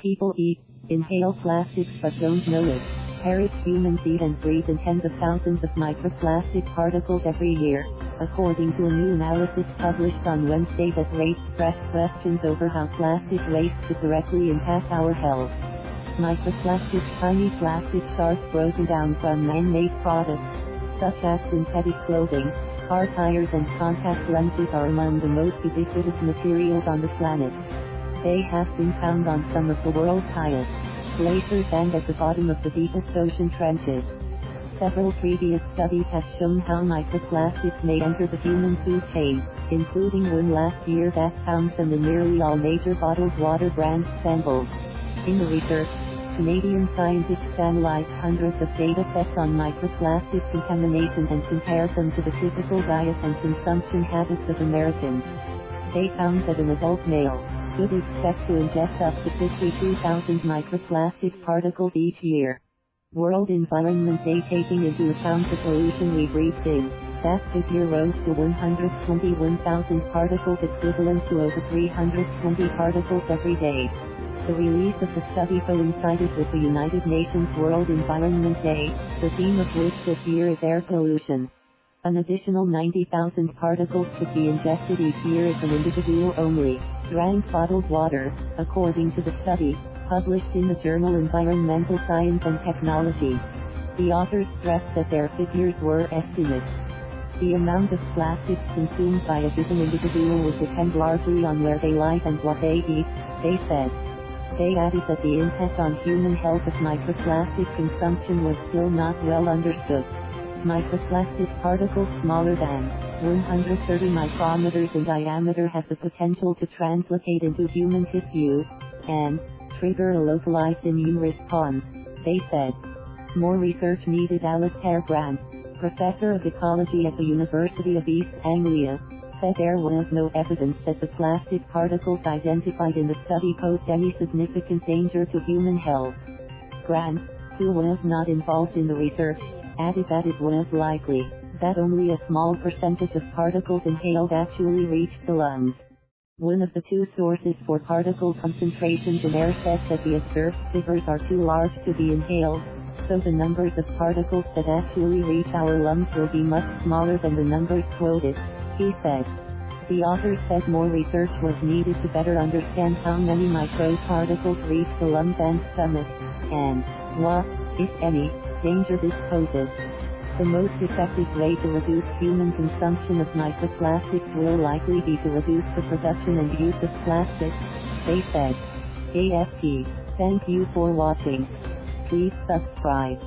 People eat, inhale plastics but don't know it. Parrots, humans eat and breathe in tens of thousands of microplastic particles every year, according to a new analysis published on Wednesday that raised fresh questions over how plastic waste could directly impact our health. Microplastics, tiny plastic shards broken down from man-made products, such as synthetic clothing, car tires and contact lenses are among the most ubiquitous materials on the planet. They have been found on some of the world's highest glaciers and at the bottom of the deepest ocean trenches. Several previous studies have shown how microplastics may enter the human food chain, including one last year that found them in nearly all major bottled water brands samples. In the research, Canadian scientists analyzed hundreds of data sets on microplastic contamination and compared them to the typical diet and consumption habits of Americans. They found that an adult male could expect to ingest up to 52,000 microplastic particles each year. World Environment Day, taking into account the pollution we breathe in, that figure rose to 121,000 particles, equivalent to over 320 particles every day. The release of the study coincided with the United Nations World Environment Day, the theme of which this year is air pollution. An additional 90,000 particles could be ingested each year if an individual only drank bottled water, according to the study, published in the journal Environmental Science and Technology. The authors stressed that their figures were estimates. The amount of plastics consumed by a given individual would depend largely on where they live and what they eat, they said. They added that the impact on human health of microplastic consumption was still not well understood. Microplastic particles smaller than 130 micrometers in diameter have the potential to translocate into human tissue and trigger a localized immune response, they said. More research needed. Alastair Grant, professor of ecology at the University of East Anglia, said there was no evidence that the plastic particles identified in the study posed any significant danger to human health. Grant, who was not involved in the research, added that it was likely that only a small percentage of particles inhaled actually reached the lungs. One of the two sources for particle concentrations in air said that the observed figures are too large to be inhaled, so the numbers of particles that actually reach our lungs will be much smaller than the numbers quoted, he said. The authors said more research was needed to better understand how many microparticles reach the lungs and stomach, and what, if any, danger this poses. The most effective way to reduce human consumption of microplastics will likely be to reduce the production and use of plastics, they said. AFP, thank you for watching. Please subscribe.